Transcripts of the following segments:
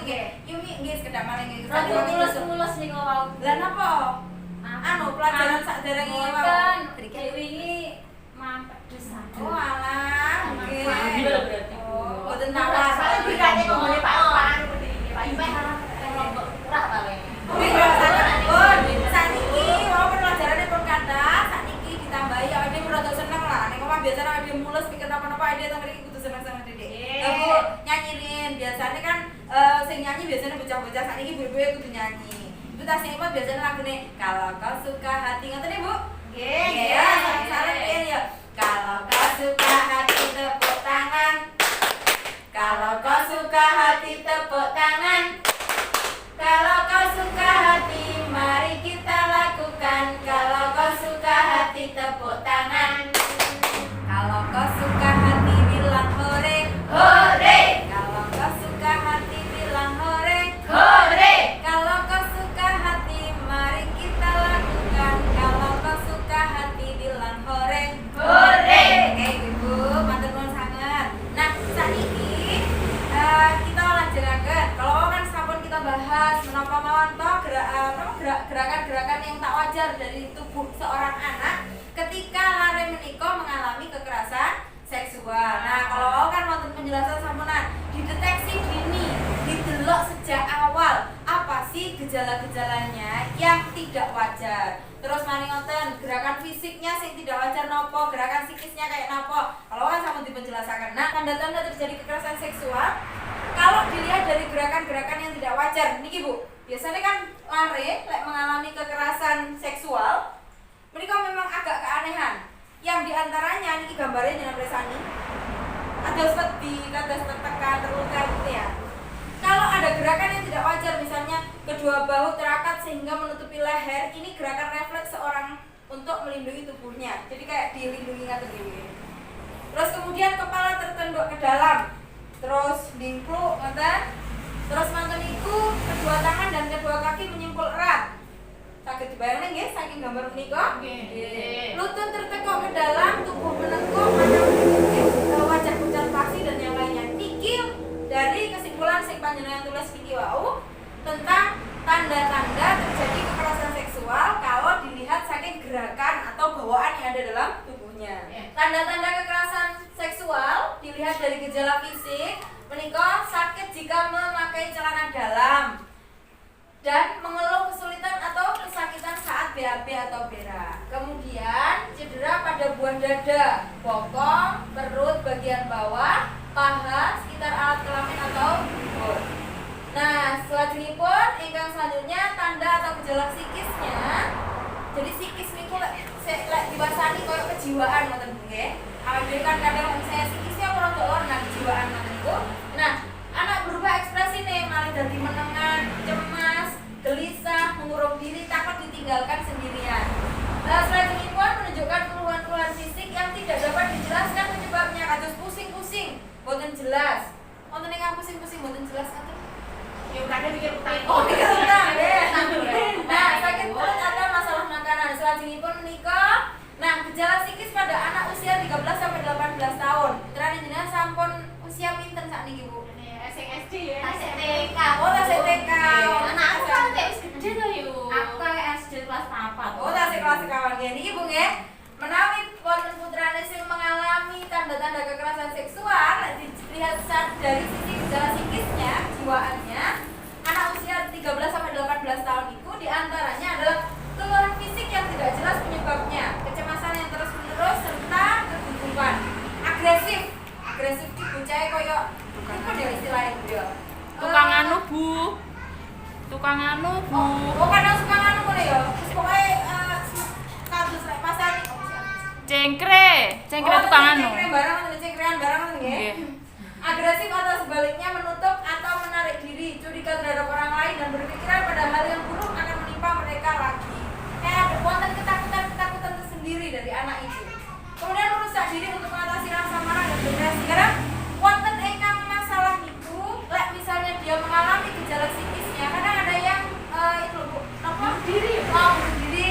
nggih. Yumi nggih sekedap maling nggih. Mulus niku wau. Lah napa? Anu pelajaran saderenge wau. Wingi mampet pisan. Oh alah, nggih. Berarti. Oh, boten nawar. Soale dikate ngomongane Pak Pan kudu iki Pak Ipeh Kelompok kurang paling. Kuwi rasane pun saniki wau pelajarane pun kathah, saniki ditambahi awake dhewe rada seneng lah. Nek omah biasane awake dhewe mulus pikir napa-napa awake dhewe teng mriki kudu seneng-seneng Dede. Lah Bu, nyanyiin. Biasane kan sing nyanyi biasanya bocah-bocah, saniki ibu-ibu kudu nyanyi. Ibu tak sing biasane lagune kalau kau suka hati ngoten Bu. Nggih, ya, sareng ya. Kalau kau suka hati tepuk tangan. Kalau kau suka hati tepuk tangan. Kalau kau suka hati mari kita lakukan. Kalau kau suka hati tepuk tangan. Kalau kau suka hati bilang hore, hore. Kalau kau suka hati bilang hore, hore. Kalau kau suka hati mari kita lakukan. Kalau kau suka hati bilang hore, hore. Oke Ibu, matur nuwun sanget. Nah, saiki kita lanjutaken. Kalau kan sampun kita bahas menapa mawon toh gerakan-gerakan yang tak wajar dari tubuh seorang anak ketika lare menika mengalami kekerasan seksual. Nah, kalau kan wonten penjelasan sampunan dideteksi dini, didelok sejak awal apa sih gejala-gejalanya yang tidak wajar. Terus mari ngoten, gerakan fisiknya sing tidak wajar nopo, gerakan psikisnya kayak nopo. Kalau kan sampun dipenjelasaken. Nah, tanda-tanda terjadi kekerasan seksual kalau dilihat dari gerakan-gerakan yang tidak wajar, niki Bu. Biasanya kan lare lek mengalami kekerasan seksual, mereka memang agak keanehan. Yang diantaranya niki gambarnya jenengan presani. Ada sedih, ada tertekan, terluka gitu ya. Kalau ada gerakan yang tidak wajar, misalnya kedua bahu terakat sehingga menutupi leher, ini gerakan refleks seorang untuk melindungi tubuhnya. Jadi kayak dilindungi atau gini. Terus kemudian kepala tertunduk ke dalam, terus dingkluk, ngoten. Terus manten iku kedua tangan dan kedua kaki menyimpul erat. Saged dibayangkan nggih saking gambar menika? Nggih. Lutut tertekuk ke dalam, tubuh menengkuk, wajah pucat pasi dan yang lainnya. Niki dari kesimpulan sing panjenengan tulis niki wau tentang tanda-tanda terjadi kekerasan seksual kalau dilihat saking gerakan atau bawaan yang ada dalam tubuhnya. Tanda-tanda kekerasan seksual dilihat dari gejala fisik, menika sakit jika memakai celana dalam dan mengeluh kesulitan atau kesakitan saat BAB atau berak. Kemudian cedera pada buah dada, bokong, perut bagian bawah, paha, sekitar alat kelamin atau dubur. Nah, selanjutnya ingkang selanjutnya tanda atau gejala psikisnya. Jadi psikis niku lek diwasani koyo kejiwaan ngoten nggih. Awake dhewe kan kadang saya psikisnya ora rada kejiwaan ngoten niku. Nah, anak berubah ekspresine malah dadi menengan, cemas, gelisah, mengurung diri, takut ditinggalkan sendirian. Selanjutnya menunjukkan keluhan-keluhan fisik yang tidak dapat dijelaskan penyebabnya, kados pusing-pusing, boten jelas. Wonten ingkang pusing-pusing boten jelas kados. Ya kadang mikir utang. Oh, mikir utang deh. Nah, sakit perut atau masalah makanan. Selanjutnya menikah. Nah, gejala psikis pada anak usia 13 sampai 18 tahun. Putrane jenengan sampun usia pinten sakniki, Bu? SD ya. TK. Oh, tasik TK. Anak aku kan wis gede to yo. Aku SD kelas 4. Oh, tasik kelas kawan niki, Bu nggih. Menawi wonten putrane sing mengalami tanda-tanda kekerasan seksual, dilihat dari sisi gejala psikisnya, jiwaannya, anak usia 13 sampai 18 tahun itu diantaranya adalah keluhan fisik yang tidak jelas penyebabnya, kecemasan yang terus-menerus serta kegugupan, agresif itu bocah koyo apa dia istilahnya dia? Tukang anu Bu. Tukang anu Bu. Oh kadang suka anu ngono ya. Terus pokoke kados lek pasar Cengkre tukang anu. Cengkrean barang nggih. Agresif atau sebaliknya menutup atau menarik diri, curiga terhadap orang lain dan berpikiran pada hal yang buruk akan menimpa mereka lagi. Ada wonten ketakutan tersendiri dari anak itu. Kemudian merusak diri untuk mengatasi rasa marah dan depresi. Karena wonten ingkang masalah itu, lek misalnya dia mengalami gejala psikisnya, kadang ada yang itu Bu, apa? Diri,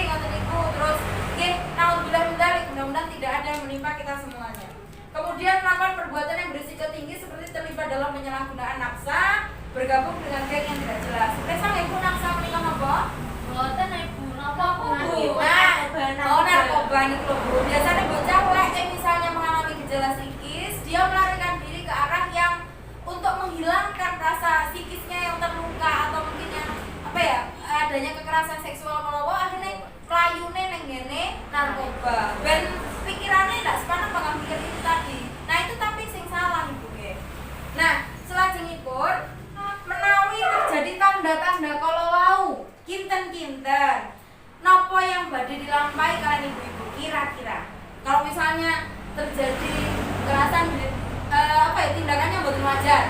ngoten niku. Terus nggih, mudah-mudahan tidak ada yang menimpa kita semuanya. Kemudian melakukan perbuatan yang berisiko tinggi seperti terlibat dalam penyalahgunaan nafsa, bergabung dengan geng yang tidak jelas. Resa ibu naksa menikah apa? Boten ibu napa Bu? Narkoba nih loh Bu. Biasanya bocah lek yang misalnya mengalami gejala psikis, dia melarikan diri ke arah yang untuk menghilangkan rasa psikisnya yang terluka atau mungkin yang apa ya, adanya kekerasan seksual kalau akhirnya kelayune neng ngene narkoba. Ben pikirannya ndak sepaneng bakal mikir itu tadi. Nah itu tapi sing salah Ibu nggih. Nah, selajengipun menawi terjadi tanda-tanda kalau wau kinten-kinten nopo yang badhe dilampahi kalian ibu-ibu kira-kira kalau misalnya terjadi kekerasan tindakannya mboten wajar,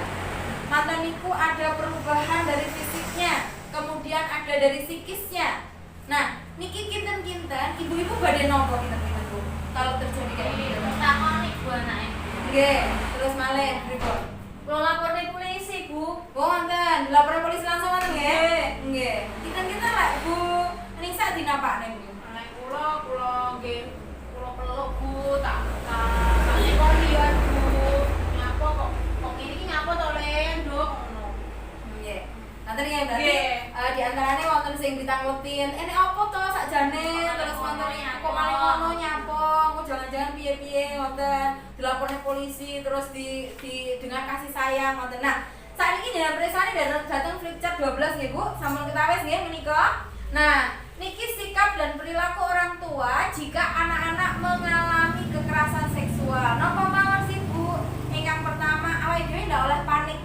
mantan niku ada perubahan dari fisiknya, kemudian ada dari psikisnya. Nah niki kinten-kinten ibu-ibu badhe nopo kinten-kinten Bu kalau terjadi kayak gitu? Takon ibu anake. Nggih, terus malih pripun? Kula laporne polisi, Bu. Oh, wonten. Dilaporkan polisi langsung wonten nggih? Nggih. Kita lek Bu ningsak dinapakne Bu. Anak kula nggih kula peluk Bu, tak lekoni ya Bu. Nyapa kok ngene iki nyapa to Len, Nduk ngono. Nggih. Nanti ya berarti di antarane wonten sing ditangletin, "Ini apa to sakjane?" Terus wonten kok malah ngono nyapa, kok jangan-jangan piye-piye wonten dilaporkan polisi terus dengan kasih sayang wonten. Nah, saat ini dalam perisane datang Flipchart 12 nggih Bu, sampun ketawis nggih menika. Nah, niki sikap dan perilaku orang tua jika anak-anak mengalami kekerasan seksual. Napa mawon sih Bu? Ingkang pertama, awake dhewe ndak oleh panik.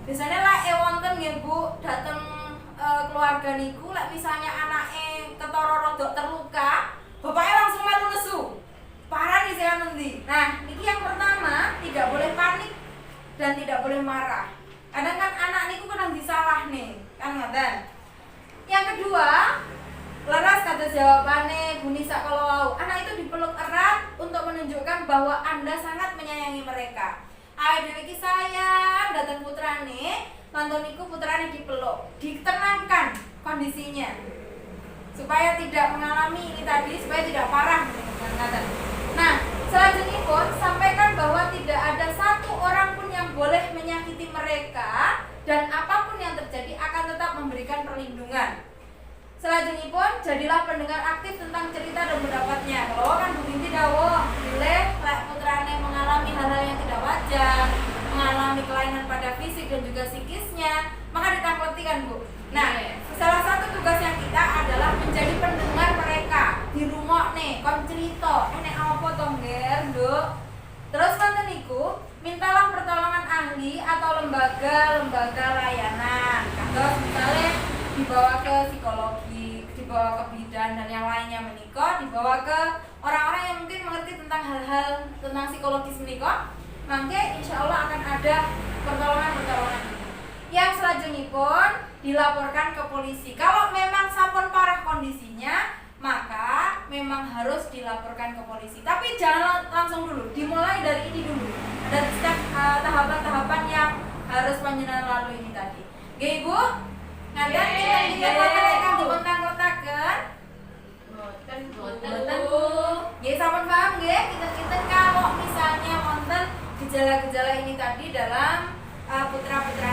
Biasanya lah wonten nggih Bu, dateng keluarga niku lek misalnya anake ketara rada terluka, bapaknya langsung melu nesu. Parah nih saya nanti. Nah, niki yang pertama, tidak boleh panik dan tidak boleh marah. Kadang kan anak niku kadang disalah nih, kan ngoten. Yang kedua, leras kata jawabannya Bu Nisa kalau anak itu dipeluk erat untuk menunjukkan bahwa Anda sangat menyayangi mereka. Ayo dhewe iki sayang datang putrane, mantoniku putrane dipeluk, ditenangkan kondisinya. Supaya tidak mengalami ini tadi, supaya tidak parah dengan. Nah, selanjutnya pun sampaikan bahwa tidak ada satu orang pun yang boleh menyakiti mereka dan apapun yang terjadi akan tetap memberikan perlindungan. Selanjutnya pun jadilah pendengar aktif tentang cerita dan pendapatnya. Kalau kan Bu Binti dawuh, boleh lek putrane mengalami hal-hal yang tidak wajar, mengalami kelainan pada fisik dan juga psikisnya, maka ditangkleti kan Bu. Nah, salah satu tugas yang kita adalah menjadi pendengar mereka di rumah nih, kon cerita, enek apa to ngger, Nduk. Terus wonten niku, mintalah pertolongan ahli atau lembaga layanan. Kados misalnya dibawa ke psikologi, dibawa ke bidan dan yang lainnya menika, dibawa ke orang-orang yang mungkin mengerti tentang hal-hal tentang psikologis menika. Mangke insyaallah akan ada pertolongan ini. Yang selanjutnya pun dilaporkan ke polisi. Kalau memang sampun parah kondisinya, maka memang harus dilaporkan ke polisi. Tapi jangan langsung dulu, dimulai dari ini dulu. Ada setiap tahapan-tahapan yang harus panjenengan lalui ini tadi. Oke Ibu, ngaten kita akan dikontak-kontaken. Boten Bu. Nggih sampun paham nggih? Kita kalau misalnya wonten gejala-gejala ini tadi dalam putra-putra